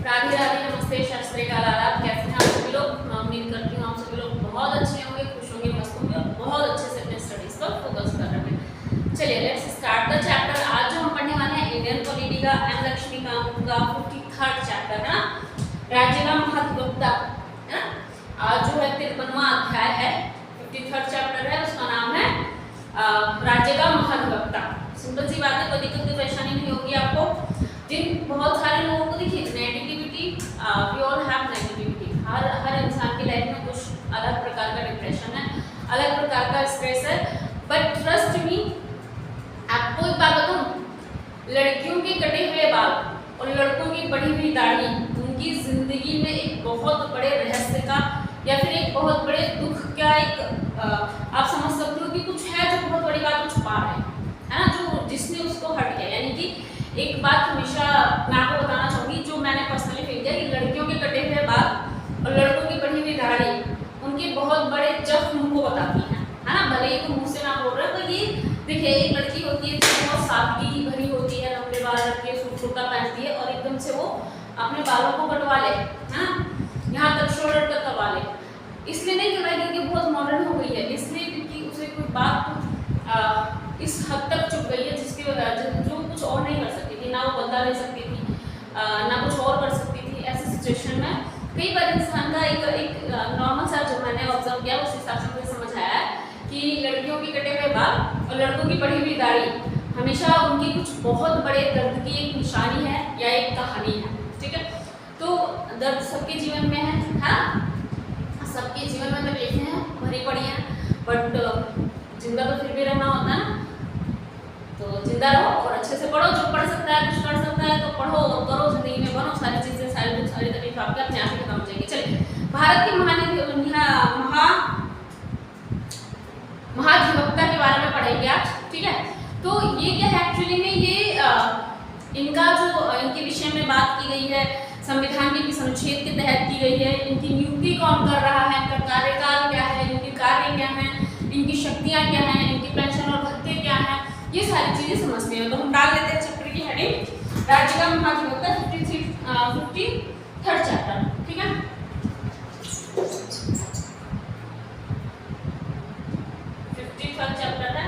राधे राधे, नमस्ते, सत श्री अकाल, आदाब। कैसे हैं आप सभी लोग? मैं उम्मीद करती हूँ आप सभी लोग बहुत अच्छे होंगे, खुश होंगे, मस्त होंगे और बहुत अच्छे से अपने स्टडीज पर फोकस कर रहे हैं। चलिए लेट्स स्टार्ट द चैप्टर। आज जो हम पढ़ने वाले हैं इंडियन पॉलिटी का एम लक्ष्मीकांत का 53rd चैप्टर है ना, राज्य का महाधिवक्ता है ना। आज जो है 53वां अध्याय है, 53rd चैप्टर है, उसका नाम है राज्य का महाधिवक्ता। सिंपल सी बात है, कोई दिक्कत कोई परेशानी नहीं होगी आपको। जिन बहुत सारे लोगों को देखिए negativity, we all have negativity. हर इंसान की लाइफ में कुछ अलग प्रकार का डिप्रेशन है, अलग प्रकार का स्ट्रेस है। बट ट्रस्ट मी, आपको एक बात बताऊं, लड़कियों के कटे हुए बाल और लड़कों की बढ़ी हुई दाढ़ी उनकी जिंदगी में एक बहुत बड़े रहस्य का या फिर एक बहुत बड़े दुख का एक आप समझ सकते हो कि कुछ है जो बहुत बड़ी बात को छुपा रहे है ना, जो जिसने उसको हट गया। यानी कि एक बात हमेशा मैं आपको बताना चाहूँगी, जो मैंने पर्सनली फील किया कि लड़कियों के कटे हुए बाल और लड़कों की बढ़ी हुई दाढ़ी उनके बहुत बड़े जख्म को बताती है ना। भले ही तो मुँह से ना बोल रहे, पर ये देखिए एक लड़की होती है जो बहुत सादगी भरी होती है, लंबे बाल रखती है, सूट कुर्ता पहनती है और एकदम से वो अपने बालों को कटवा ले, है ना, यहाँ तक शोल्डर तक करवा ले। इसलिए नहीं कर रहा है क्योंकि बहुत मॉडर्न हो गई है, इसलिए क्योंकि उसे कोई बात इस हद तक चुप गई है जिसकी वजह जो कुछ और नहीं कर सकती थी, ना वो बदला ले सकती थी, ना कुछ और कर सकती थी। ऐसी सिचुएशन में कई बार इंसान का एक नॉर्मल सा जो मैंने ऑब्जर्व किया उस हिसाब से मुझे समझ आया कि लड़कियों के कटे हुए बाल और लड़कों की बढ़ी हुई दाढ़ी हमेशा उनकी कुछ बहुत बड़े दर्द की एक निशानी है या एक कहानी है। ठीक है, तो दर्द सबके जीवन में है, हाँ सबके जीवन में तकलीफें हैं, भरी पड़ी हैं, बट जिंदा तो फिर भी रहना होता है ना। तो जिंदा रहो और अच्छे से पढ़ो, जो पढ़ सकता है, कुछ कर सकता है तो पढ़ो और करो, जिंदगी में बनो, सारी चीजें सारी तकलीफ आपके अपने आप ही खत्म हो जाएगी। चलिए, भारत के महाधिवक्ता के बारे में पढ़ेंगे आज। ठीक है, तो ये क्या है एक्चुअली में, ये इनका जो इनके विषय में बात की गई है, संविधान के किस अनुच्छेद के तहत की गई है, इनकी नियुक्ति कौन कर रहा है, इनका कार्यकाल क्या है, इनके कार्य क्या है, इनकी शक्तियाँ क्या हैं, इनकी पेंशन और भत्ते क्या हैं, ये सारी चीजें समझते हैं। तो हम डाल लेते हैं चैप्टर की हेडिंग, राज्य का महाधिवक्ता 53rd चैप्टर। ठीक है, चैप्टर है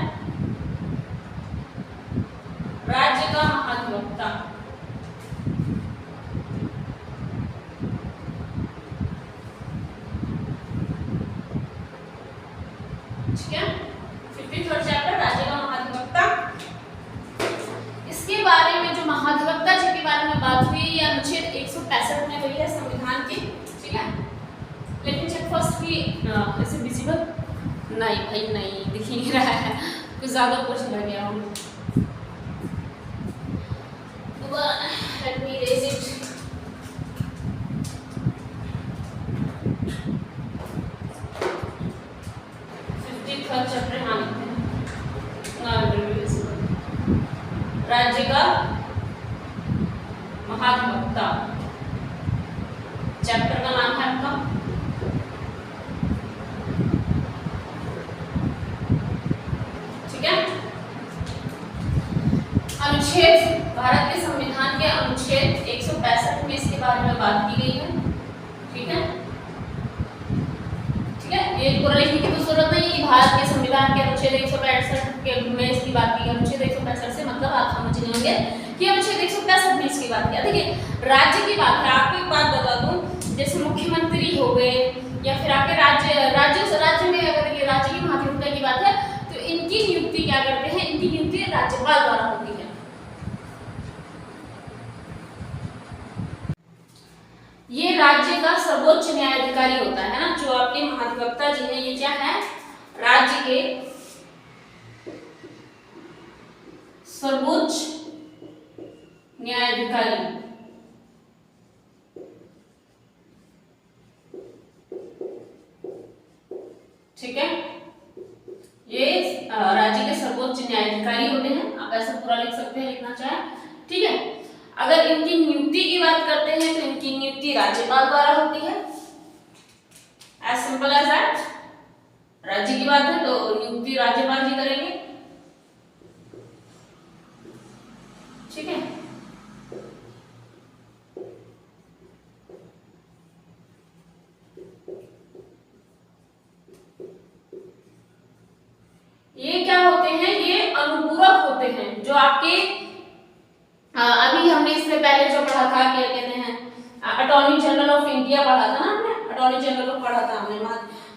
राज्य का महाधिवक्ता। ठीक है, 53rd चैप्टर राज्य का महाधिवक्ता। इसके बारे में जो महाधिवक्ता जी के बारे में बात हुई है अनुच्छेद 165 में हुई है संविधान की। ठीक है, लेकिन चेक फर्स्ट की ऐसे विजिबल नहीं भाई, नहीं दिख ही नहीं रहा है, कुछ ज्यादा कुछ लग गया हूँ। Let me erase it. Chapter राज्य का महाधिवक्ता, चैप्टर का नाम है आपका ठीक है। अनुच्छेद, भारत के संविधान के अनुच्छेद 165 में इसके बारे में बात की गई है। ठीक है, ठीक है, ये पूरा लिखने की तो जरूरत नहीं है। भारत के संविधान के अनुच्छेद 165 के में इसकी बात की, अनुच्छेद 165 से मतलब आप समझ लेंगे कि अनुच्छेद 165 में इसकी बात किया। देखिए राज्य की बात है, आपको एक बात बता दूं, जैसे मुख्यमंत्री हो गए या फिर आपके राज्य में अगर ये राज्य की महाधिवक्ता की बात है तो इनकी नियुक्ति क्या करते हैं, इनकी नियुक्ति राज्यपाल द्वारा होती है। ये राज्य का सर्वोच्च न्यायाधिकारी होता है ना, जो आपके महाधिवक्ता जी हैं, ये क्या है, राज्य के सर्वोच्च न्यायाधिकारी। ठीक है, ये राज्य के सर्वोच्च न्यायाधिकारी होते हैं, आप ऐसा पूरा लिख सकते हैं, लिखना चाहे। ठीक है, अगर इनकी नियुक्ति की बात करते हैं तो इनकी नियुक्ति राज्यपाल द्वारा होती है, एज सिंपल एज दैट। राज्य की बात है तो नियुक्ति राज्यपाल जी करेंगे। ठीक है, हमने इससे पहले जो पढ़ा था, क्या कहते हैं, अटॉर्नी जनरल ऑफ इंडिया पढ़ा था ना हमने, अटॉर्नी जनरल पढ़ा था हमने।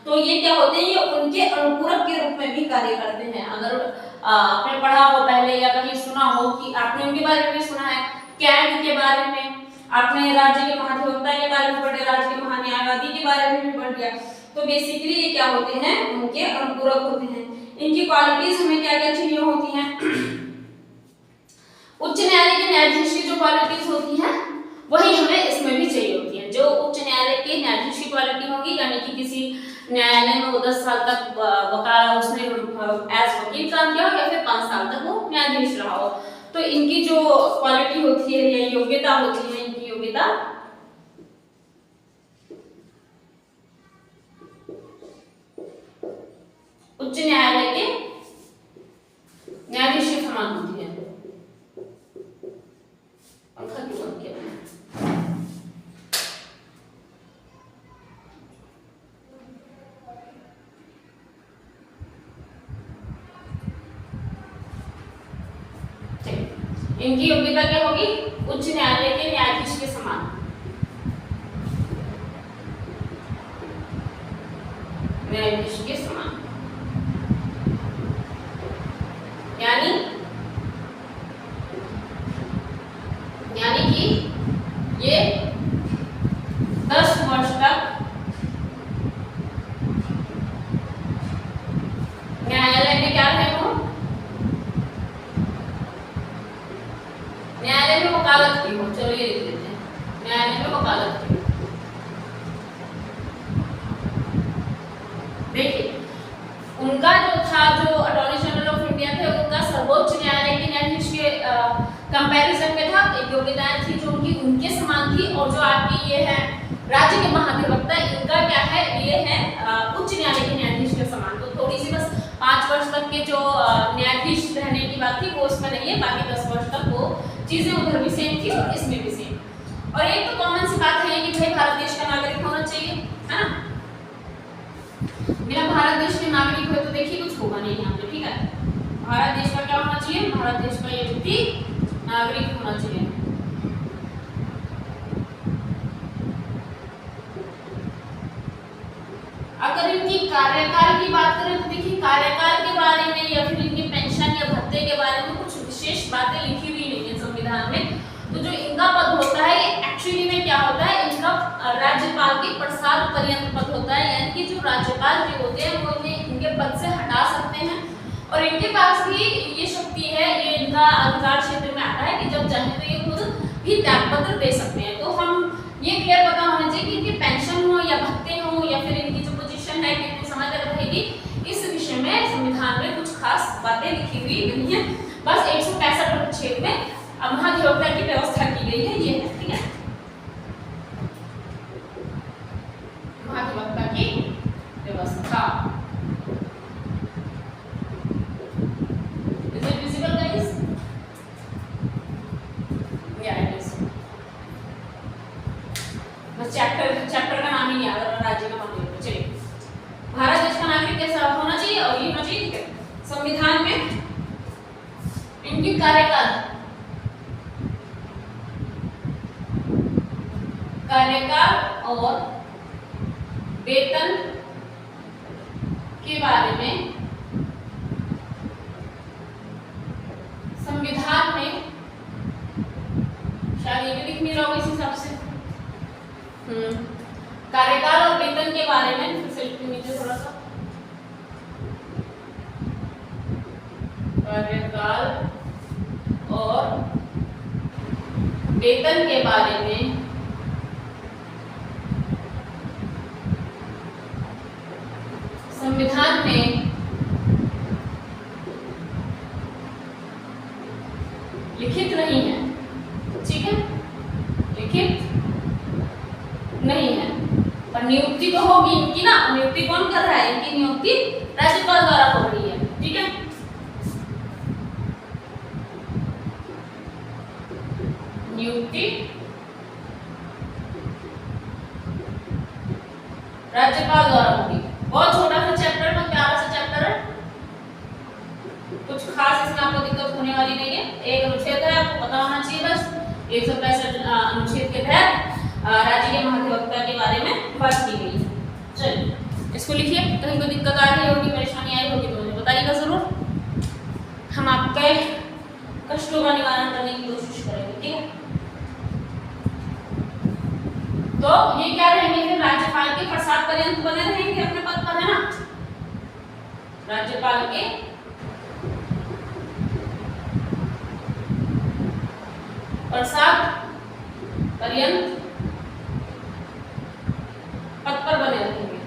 तो ये क्या होते हैं, ये उनके अनुपूरक के रूप में भी कार्य करते हैं। अगर आपने पढ़ा हो पहले या कहीं सुना हो कि आपने उनके बारे में भी सुना है, कैग के बारे में, आपने राज्य के महाधिवक्ता के बारे में पढ़े, राज्य के महान्यायवादी के बारे में भी पढ़ लिया। तो बेसिकली ये क्या होते हैं, उनके अनुपूरक होते हैं। इनकी क्वालिटीज हमें क्या क्या चाहिए होती हैं, उच्च न्यायालय के न्यायाधीश की जो क्वालिटीज होती हैं वही हमें इसमें भी चाहिए होती है। जो उच्च न्यायालय के न्यायाधीश की क्वालिटी होगी, यानी कि किसी न्यायालय में वो 10 साल तक उसने एज वकील काम किया हो या फिर 5 साल तक वो न्यायाधीश रहा हो, तो इनकी जो क्वालिटी होती है या योग्यता होती है, इनकी योग्यता उच्च न्यायालय के न्यायाधीश के समान होती है। पंखा क्यों बंद किया? इनकी योग्यता क्या होगी, उच्च न्यायालय के न्यायाधीश के समान। न्यायाधीश के समान यानी कि ये 10 वर्ष तक न्यायालय में क्या रहे हो, न्यायालय में वकालत की हो। चलो ये लिख लेते हैं, न्यायालय में वकालत की। देखिए उनका जो था, जो अटॉर्नी जनरल ऑफ इंडिया थे, उनका सर्वोच्च न्यायालय के न्यायाधीश के कंपैरिजन में था। एक योग्यताएं थी जो उनकी उनके समान थी। और जो आपकी ये है राज्य के महाधिवक्ता, इनका क्या है, ये है उच्च न्यायालय के न्यायाधीश के समान। तो थोड़ी सी बस 5 वर्ष तक के जो न्यायाधीश रहने की बात थी वो इसमें नहीं है, बाकी 10 वर्ष तक वो चीजें उधर भी सेम थी और इसमें भी सेम। और एक तो कॉमन सी बात है कि भाई भारत देश का नागरिक होना चाहिए, है ना। बिना भारत देश के नागरिक हुए तो देखिए कुछ होगा नहीं यहाँ पे, ठीक है। भारत देश का क्या होना चाहिए, भारत देश का ये व्यक्ति नागरिक होना चाहिए। अगर इनकी कार्यकाल की बात करें तो देखिए कार्यकाल के बारे में या फिर इनके पेंशन या भत्ते के बारे में कुछ विशेष बातें लिखी हुई नहीं है संविधान में। तो जो इनका पद होता है ये एक्चुअली में क्या होता है, इनका राज्यपाल के प्रसाद पर्यंत पद होता है। यानी कि जो राज्यपाल जो होते हैं वो इन्हें इनके पद से हटा सकते हैं और इनके पास भी ये शक्ति है, ये इनका अधिकार क्षेत्र में आता है कि जब चाहे तो ये खुद भी त्यागपत्र दे सकते हैं। तो हम ये क्लियर पता होना चाहिए कि इनकी पेंशन हो या भत्ते हो या फिर इनकी जो पोजीशन है कितने समय तक रहेगी, इस विषय में संविधान में कुछ खास बातें लिखी हुई नहीं है। बस 165 अनुच्छेद में महाधिवक्ता की व्यवस्था की गई है, ये है, ठीक है। महाधिवक्ता की व्यवस्था इज इट विजिबल गाइस? या इट इज। बस चैप्टर का नाम ही याद है, राज्य का महाधिवक्ता। चलिए, भारत देश का नागरिक कैसा होना चाहिए और ये होना चाहिए, ठीक है। संविधान में इनकी कार्यकाल और वेतन के बारे में संविधान में शायद ये भी लिख नहीं रहा होगा इस हिसाब से। कार्यकाल और वेतन के बारे में फिर से लिख नीचे थोड़ा सा, कार्यकाल और वेतन के बारे में संविधान में लिखित नहीं है, ठीक है, लिखित नहीं है। पर नियुक्ति तो होगी इनकी ना, नियुक्ति कौन कर रहा है, इनकी नियुक्ति राज्यपाल द्वारा हो रही है, ठीक है। नियुक्ति राज्यपाल द्वारा होगी। बहुत छोटा सा चैप्टर है, प्यारा सा चैप्टर है, कुछ खास इसमें आपको दिक्कत होने वाली नहीं है। एक अनुच्छेद है, आपको पता होना चाहिए बस। 165 अनुच्छेद के तहत राज्य के महाधिवक्ता के बारे में बात की गई है। चलिए इसको लिखिए। कहीं कोई दिक्कत आ रही होगी, परेशानी आई होगी तो मुझे बताइएगा जरूर, हम आपके कष्टों का निवारण करने की कोशिश करेंगे, ठीक है। तो ये क्या रहेंगे फिर, राज्यपाल के प्रसाद पर्यंत बने रहेंगे अपने पद पर, है ना। राज्यपाल के प्रसाद पर्यंत पद पर बने रहेंगे,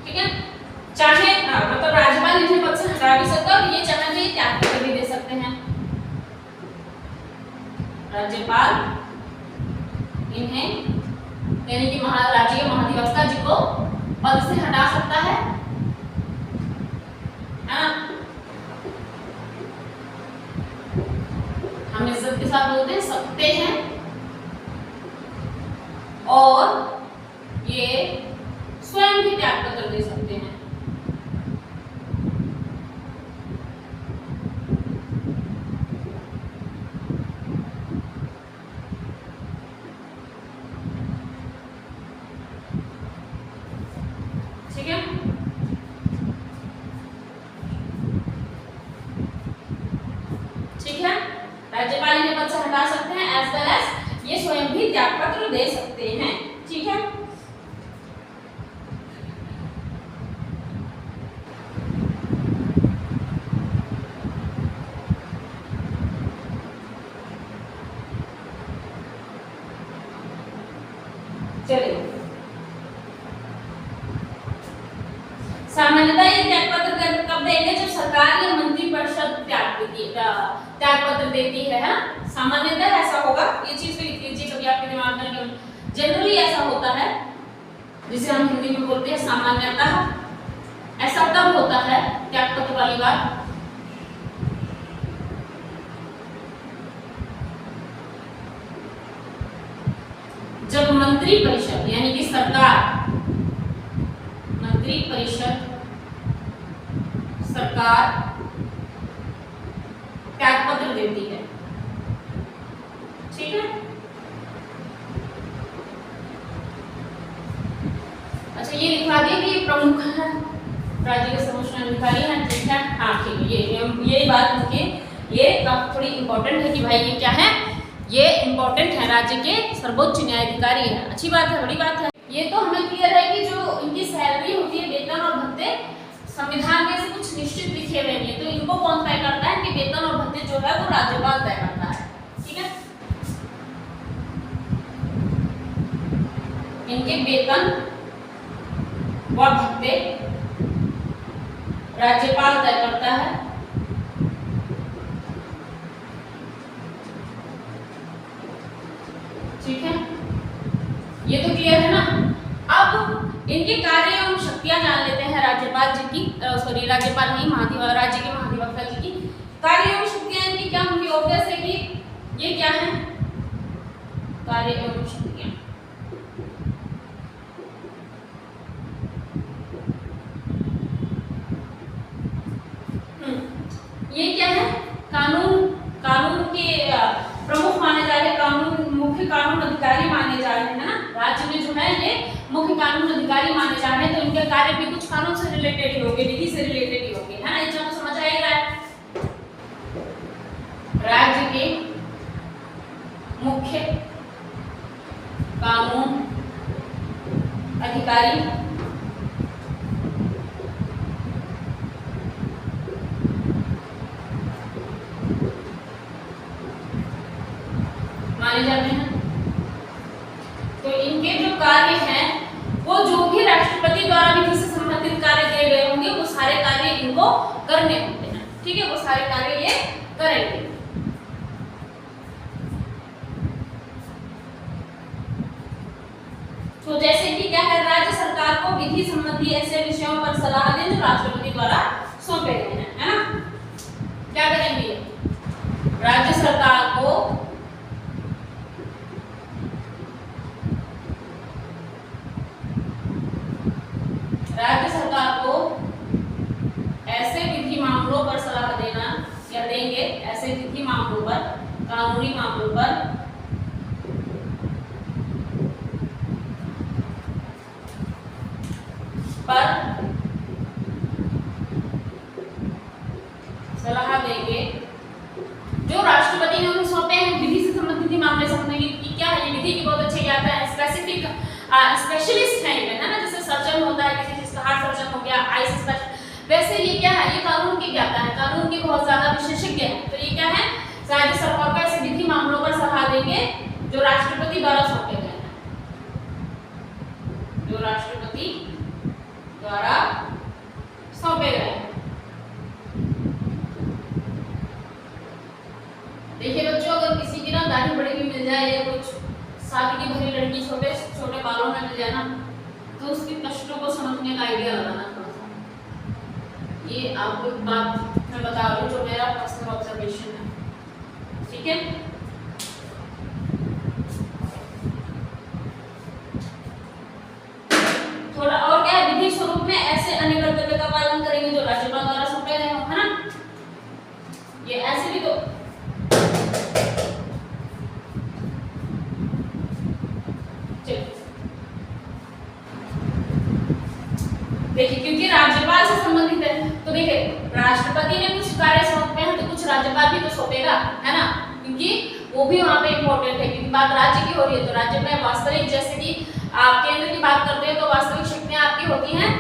ठीक है। चाहे मतलब राज्यपाल इन्हें पद से हटा भी सकता है और ये चाहे तो त्याग कर भी दे सकते हैं। राज्यपाल इन्हें यानी कि राज्य के महाधिवक्ता जी को पद से हटा सकता है ना। हम इज्जत के साथ बोलते हैं सकते हैं, और ये स्वयं भी त्याग पत्र दे सकते हैं। ठीक है, ठीक है। राज्यपाल इन्हें पद से हटा सकते हैं, एज वेल एज ये स्वयं भी त्याग पत्र दे सकते हैं, ठीक है। चलिए, सामान्यतः ये त्याग पत्र कब देंगे, जब सरकार या मंत्रिपरिषद त्याग पत्र देती है ना। सामान्यतः ऐसा होगा, ये चीज भी लिख लीजिए कभी आपके दिमाग में। जनरली ऐसा होता है, जिसे हम हिंदी में बोलते हैं सामान्यतः। ऐसा तब होता है त्याग पत्र वाली बात जब मंत्रिपरिषद यानी कि सरकार, मंत्रिपरिषद सरकार त्याग पत्र देती है, ठीक है। अच्छा, ये लिखा दिया कि प्रमुख है राज्य के समक्ष अधिकारी है, ठीक है। हाँ ठीक है, ये बात मुझे ये थोड़ी इंपॉर्टेंट है कि भाई ये क्या है, ये इंपॉर्टेंट है, राज्य के सर्वोच्च न्यायाधिकारी है। अच्छी बात है, बड़ी बात है। ये तो हमें क्लियर है कि जो इनकी सैलरी होती है, वेतन और भत्ते संविधान में से कुछ निश्चित लिखे हुए हैं, तो इनको कौन तय करता है कि वेतन और भत्ते जो है वो राज्यपाल तय करता है, ठीक है। इनके वेतन व भत्ते राज्यपाल तय करता है, ठीक है। ये तो क्लियर है ना। अब इनके कार्य एवं शक्तियां जान लेते हैं राज्यपाल जी की, सॉरी राज्यपाल नहीं, राज्य के महाधिवक्ता जी की कार्य एवं शक्तियां इनकी क्या होंगी। ऑब्वियस है कि ये क्या है, कार्य एवं शक्तियां। ये क्या है, कानून के प्रमुख माने जा रहे, मुख्य कानून अधिकारी माने जा रहे हैं ना। राज्य में जो है ये मुख्य कानून अधिकारी माने जा रहे हैं, तो इनके कार्य भी कुछ कानून से रिलेटेड ही होंगे, विधि से रिलेटेड ही होंगे, है ना। ये तो समझ आएगा। राज्य के मुख्य कानून अधिकारी माने जाते हैं। तो इनके जो कार्य हैं वो जो भी राष्ट्रपति द्वारा विधि से संबंधित कार्य दिए गए होंगे वो सारे कार्य इनको करने होते हैं, ठीक है। वो सारे कार्य ये करेंगे। तो जैसे कि क्या है, राज्य सरकार को विधि संबंधी ऐसे विषयों पर सलाह दें जो राष्ट्रपति द्वारा सौंपे गए हैं, है ना। क्या करेंगे, राज्य सरकार को कानूनी मामलों पर सलाह देंगे। जो राष्ट्रपति ने उन्हें सौंपे हैं विधि से संबंधित मामले समझेंगे कि क्या है, ये विधि की बहुत अच्छी ज्ञाता है, स्पेसिफिक स्पेशलिस्ट है ये, है ना, जैसे सर्जन होता है किसी चीज का, हार्ट सर्जन हो गया, आई स्पेशलिस्ट, वैसे ये क्या है, ये कानून की ज्ञाता है, कानून के बहुत ज्यादा विशेषज्ञ हैं। तो ये क्या है, राज्य सरकार को ऐसे विधि मामलों पर सलाह देंगे जो राष्ट्रपति द्वारा सौंपे गए हैं, जो राष्ट्रपति द्वारा सौंपे गए हैं। देखिए बच्चों, अगर किसी की ना दाढ़ी बड़ी भी मिल जाए या कुछ शादी की भरी लड़की छोटे छोटे बालों में मिल जाए ना, तो उसके कष्टों को समझने का आइडिया लगाना थोड़ा सा। ये आपको एक बात मैं बता रही हूँ जो मेरा पर्सनल ऑब्जर्वेशन है, ठीक है। थोड़ा और क्या है, विधि स्वरूप में ऐसे अन्य कर्तव्य का पालन करेंगे जो राज्यपाल द्वारा सौंपे गए हो, है ना। ये ऐसे भी तो देखिए, क्योंकि राज्यपाल से संबंधित है, तो देखिए राष्ट्रपति ने कुछ कार्य सौंपे हैं तो कुछ राज्यपाल भी तो सौंपेगा, है ना, क्योंकि वो भी वहां पे इंपॉर्टेंट है, क्योंकि बात राज्य की हो रही है। तो राज्य में वास्तविक, जैसे कि आप केंद्र की बात करते हैं तो वास्तविक शक्तियां आपकी होती हैं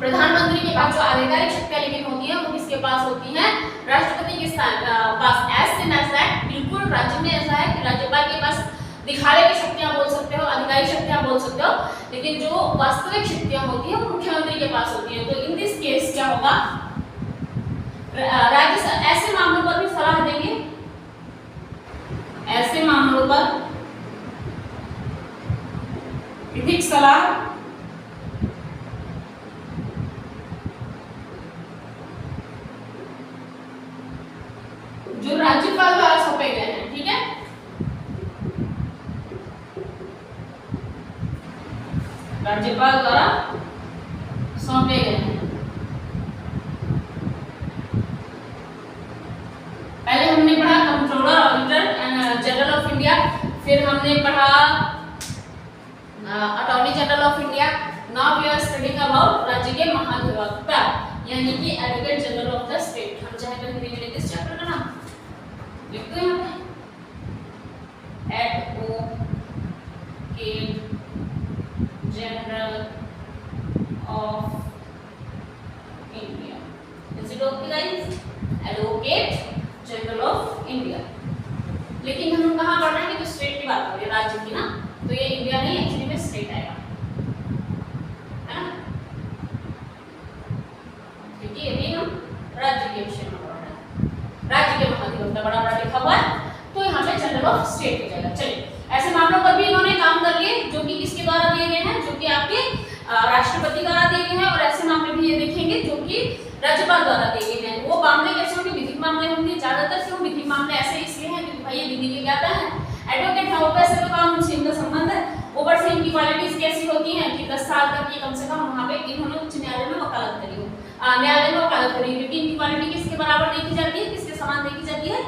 प्रधानमंत्री के पास, जो आधिकारिक शक्तियां लेकिन होती हैं वो किसके पास होती हैं, राष्ट्रपति के पास। एज सिम एज दैट, बिल्कुल राज्य में ऐसा है कि राज्यपाल के पास दिखावे की शक्तियां बोल सकते हो, आधिकारिक शक्तियां बोल सकते हो, लेकिन जो वास्तविक शक्तियां होती है वो मुख्यमंत्री के पास होती है। तो इन दिस केस क्या होगा, राज्य ऐसे मामलों पर भी सलाह देंगे, ऐसे मामलों पर विधिक सलाह जो राज्यपाल द्वारा सौंपे गए हैं, ठीक है। राज्यपाल द्वारा सौंपे गए हैं। पहले हमने पढ़ा controller auditor general of India, फिर हमने पढ़ा attorney general of India. Now we are studying about राज्य के महाधिवक्ता, यानी कि advocate general of the state. हम चाहे तो हिंदी में लिख इस चैप्टर का नाम लिख दो यहाँ पे, advocate general of India. Is it okay guys, advocate general of India. लेकिन हम कहाँ पढ़ रहे हैं कि तो स्टेट की बात हो रही है, राज्य की ना, तो ये इंडिया नहीं, एक्चुअली में स्टेट आएगा, है ना, क्योंकि अभी हम राज्य के विषय में पढ़ रहे हैं। राज्य के महाधिवक्ता बड़ा बड़ा लिखा हुआ है, तो यहाँ पे जनरल ऑफ स्टेट हो जाएगा। चलिए, ऐसे मामलों पर भी इन्होंने काम कर लिए जो कि किसके द्वारा दिए गए हैं, जो कि आपके राष्ट्रपति द्वारा दिए गए हैं, और ऐसे मामले भी ये देखेंगे जो कि राज्यपाल द्वारा दिए गए हैं। वो मामले कैसे होंगे, विधिक मामले होंगे, ज्यादातर से विधिक मामले ऐसे इसलिए हैं क्योंकि भाई ये विधि के ज्ञाता है, एडवोकेट है, ऊपर से तो कानून से इनका संबंध है, ऊपर से इनकी क्वालिटीज कैसी होती हैं कि 10 साल तक ये कम से कम वहाँ पे इन्होंने उच्च न्यायालय में वकालत करी हो, न्यायालय में वकालत करी, क्योंकि इनकी क्वालिटी किसके बराबर देखी जाती है, किसके समान देखी जाती है,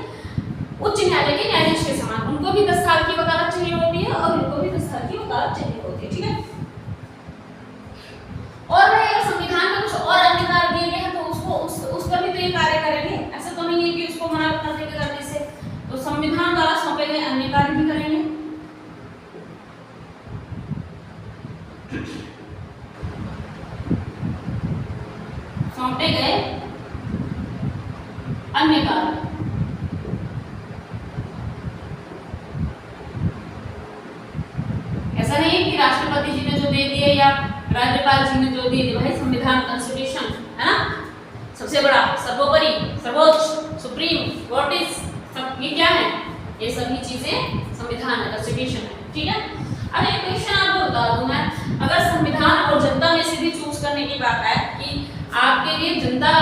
उच्च न्यायालय के न्यायाधीश के समान। उनको भी 10 साल की वकालत चाहिए होती है और इनको भी 10 साल की वकालत चाहिए होती है, ठीक है। और भाई अगर संविधान में कुछ और अन्य कार्य दिए गए हैं तो उसको उस पर भी तो ये कार्य करेंगे, ऐसा तो नहीं है कि उसको मना कर देंगे करने से। तो संविधान द्वारा सौंपे गए अन्य कार्य भी करेंगे। सौंपे गए अन्य कार्य, ऐसा नहीं है कि राष्ट्रपति जी ने जो दे दिए या राज्यपाल जी ने जो दे दिए। भाई संविधान, कॉन्स्टिट्यूशन है ना, सबसे बड़ा, सर्वोपरि, सर्वोच्च, सुप्रीम, व्हाट इज, सब ये क्या है, ये सभी चीजें संविधान है, कॉन्स्टिट्यूशन है, ठीक है। अब एक क्वेश्चन आपको बता दूं मैं, अगर संविधान और जनता में से भी चूज करने की बात है कि आपके लिए जनता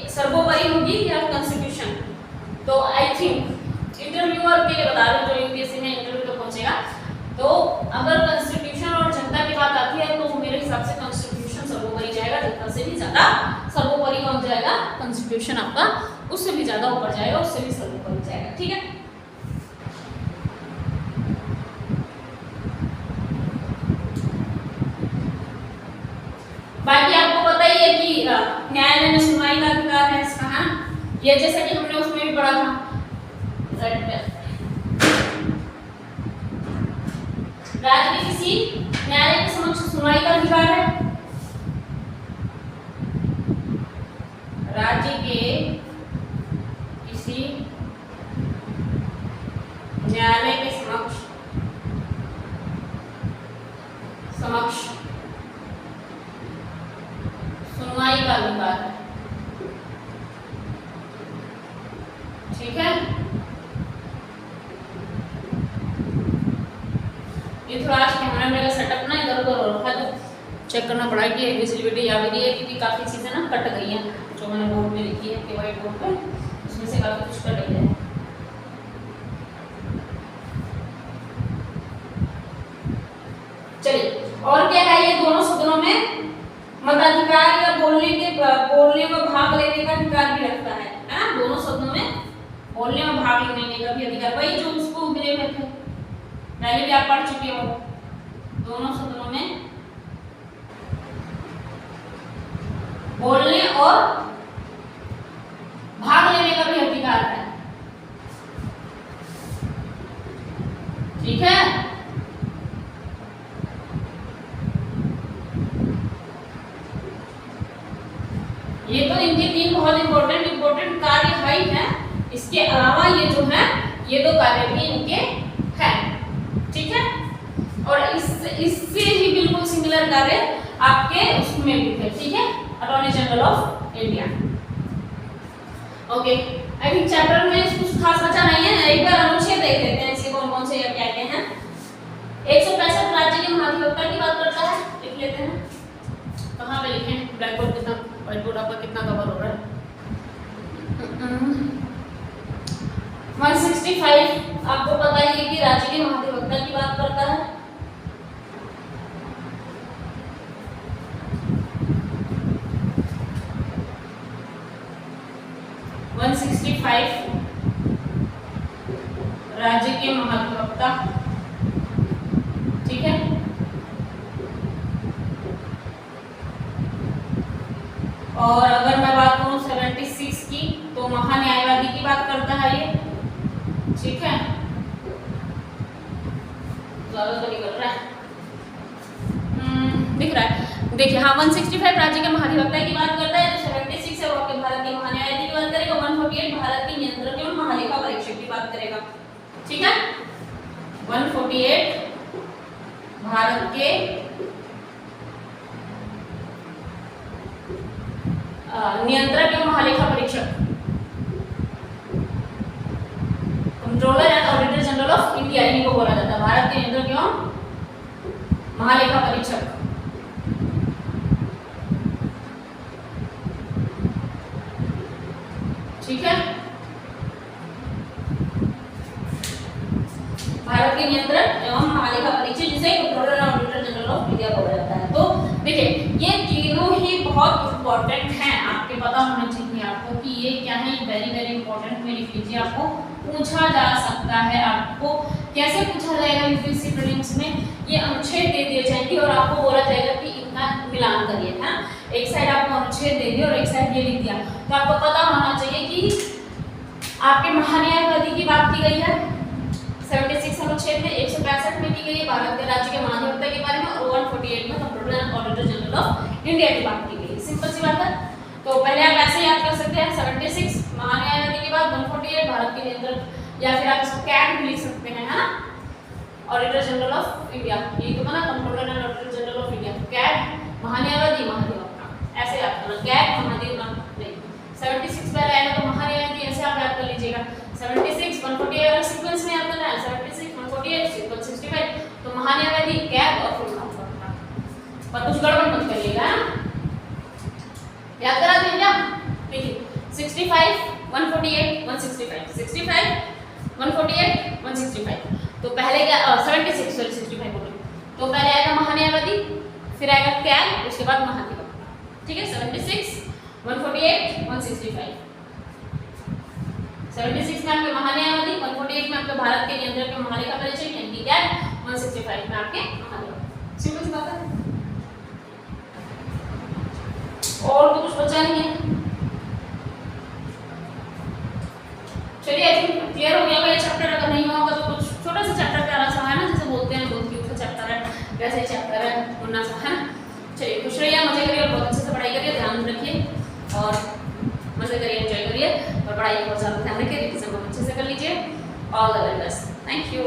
सर्वोपरि होगी या कॉन्स्टिट्यूशन, तो आई थिंक इंटरव्यूअर के लिए बता रही हूं जो यूपीएससी में इंटरव्यू तक पहुंचेगा, तो अगर कॉन्स्टिट्यूशन और जनता की बात आती है तो मेरे हिसाब से कॉन्स्टिट्यूशन सर्वोपरि जाएगा, जनता से भी ज्यादा सर्वोपरि कौन जाएगा, कॉन्स्टिट्यूशन आपका उससे भी ज़्यादा ऊपर जाएगा, उससे भी सब ऊपर जाएगा। ठीक है, बाकी आपको पता ही है कि न्यायालय में सुनवाई का अधिकार है इसका, है ये जैसा कि हमने उसमें भी पढ़ा था। राज्य के किसी न्यायालय के समक्ष सुनवाई का अधिकार है, राज्य के किसी न्यायालय के समक्ष सुनवाई का अधिकार है। ठीक है, ये थोड़ा आज कैमरा मेरा सेटअप ना इधर उधर हो रखा है, तो चेक करना पड़ा कि विजिबिलिटी आ गई है, क्योंकि काफ़ी चीज़ें ना कट गई हैं जो मैंने बोर्ड में लिखी है कि व्हाइट बोर्ड पे, उसमें से काफ़ी कुछ कट गया है। चलिए, और क्या है, ये दोनों सदनों में मताधिकार या बोलने व भाग लेने का अधिकार भी रखता है ना, दोनों सदनों में बोलने और भाग लेने का भी अधिकार, वही जो उसको मिले हुए थे, पहले भी आप पढ़ चुके हो। दोनों सदनों में बोलने और भाग लेने का भी अधिकार है। ठीक है, ये तो इनके तीन बहुत इंपॉर्टेंट कार्य है ही है। इसके अलावा ये जो है ये दो कार्य भी इनके हैं। ठीक है, और इससे ही बिल्कुल सिमिलर कार्य आपके उसमें भी थे। ठीक है, attorney general of India. Okay, I think chapter में कुछ खास बचा नहीं है, एक बार अनुच्छेद देख लेते हैं इसके कौन कौन से या क्या क्या हैं। 165 राज्य के महाधिवक्ता की बात करता है, लिख लेते हैं। कहाँ पे लिखें, ब्लैक बोर्ड कितना, व्हाइट बोर्ड आपका कितना कवर हो रहा है। 165 आपको पता ही है कि राज्य के महाधिवक्ता की बात करता है। राज्य के महाधिवक्ता, ठीक है। और अगर मैं बात करूं 76 की, तो महान्यायवादी की बात करता है ये। ठीक है, ज्यादा तो नहीं कर रहा है, दिख रहा है, देखिए। हाँ, 165 राज्य के महाधिवक्ता की बात करता है। जो 76 है वो आपके भारत के महान्यायाधीश की बात करेगा। 148 भारत के नियंत्रक एवं महालेखा परीक्षक की बात करेगा। ठीक है, 148 भारत के नियंत्रक एवं महालेखा परीक्षक, controller and auditor general of India, इनको बोला जाता है, भारत के नियंत्रक एवं महालेखा परीक्षक। ठीक है, भारत के नियंत्रक एवं महालेखा परीक्षक, जिसे controller and auditor general of India बोला जाता है। तो देखिए, ये तीनों ही बहुत इंपॉर्टेंट हैं, आपके पता होना चाहिए आपको कि ये क्या है। वेरी वेरी इंपॉर्टेंट में लिख लीजिए, आपको पूछा जा सकता है। आपको कैसे पूछा जाएगा यूपीएससी प्रीलिम्स में, ये अनुच्छेद दे दिए जाएंगे और आपको बोला जाएगा कि इनका मिलान करिए। है, एक साइड आपको अनुच्छेद दे दिया और एक साइड ये लिख दिया, तो आपको पता होना चाहिए कि आपके महान्यायवादी की बात की गई है 76 अनुच्छेद में, 165 में की गई है भारत के राज्य के महाधिवक्ता के बारे में, और 148 में controller and auditor general of India की बात की गई है। सिंपल सी बात है। तो पहले आप ऐसे याद कर सकते हैं, 76 महान्यायवादी के बाद 148 भारत के नियंत्रक, या फिर आप इसको कैट भी लिख सकते हैं, है ना, ऑडिटर जनरल ऑफ इंडिया। ये तो बना controller and auditor general of India, कैट महान्यायवादी महाधिवक्ता, ऐसे याद करना। कैट महाधिवक्ता नहीं, 76 पहले आएगा तो महान्यायवादी, ऐसे आप याद कर लीजिएगा। 76 148 सीक्वेंस में याद करना है, 76 148 सीक्वेंस 65, तो महान्यायवादी, कैट और फिर महाधिवक्ता, पर कुछ गड़बड़ मत करिएगा, याद करा दें क्या। देखिए, 65 148 165, 65 148 165, तो पहले क्या 76 सॉरी 65 बोल रही, तो पहले आएगा महान्यायवादी, फिर आएगा कैट, उसके बाद महाधिवक्ता। ठीक है, 76 148 165। 76 में आपके महान्यायवादी, 148 में आपके भारत के नियंत्रक के महालेखा परीक्षक यानी कैट, 165 में आपके महालेखा। सिंपल सी बात है, और तो कुछ बचा नहीं है। चलिए आई थिंक क्लियर हो गया होगा ये चैप्टर। अगर नहीं हुआ होगा तो कुछ छोटा सा चैप्टर प्यारा सा है ना, जैसे बोलते हैं बहुत क्यूट सा चैप्टर है, वैसे ही चैप्टर है, मुन्ना सा है ना। चलिए खुश रहिए, मजे करिए, बहुत अच्छे से पढ़ाई करिए, ध्यान रखिए और मजे करिए, एंजॉय करिए और पढ़ाई को बहुत ज़्यादा ध्यान रखिए, रिवीजन बहुत अच्छे से कर लीजिए। All the very best, thank you.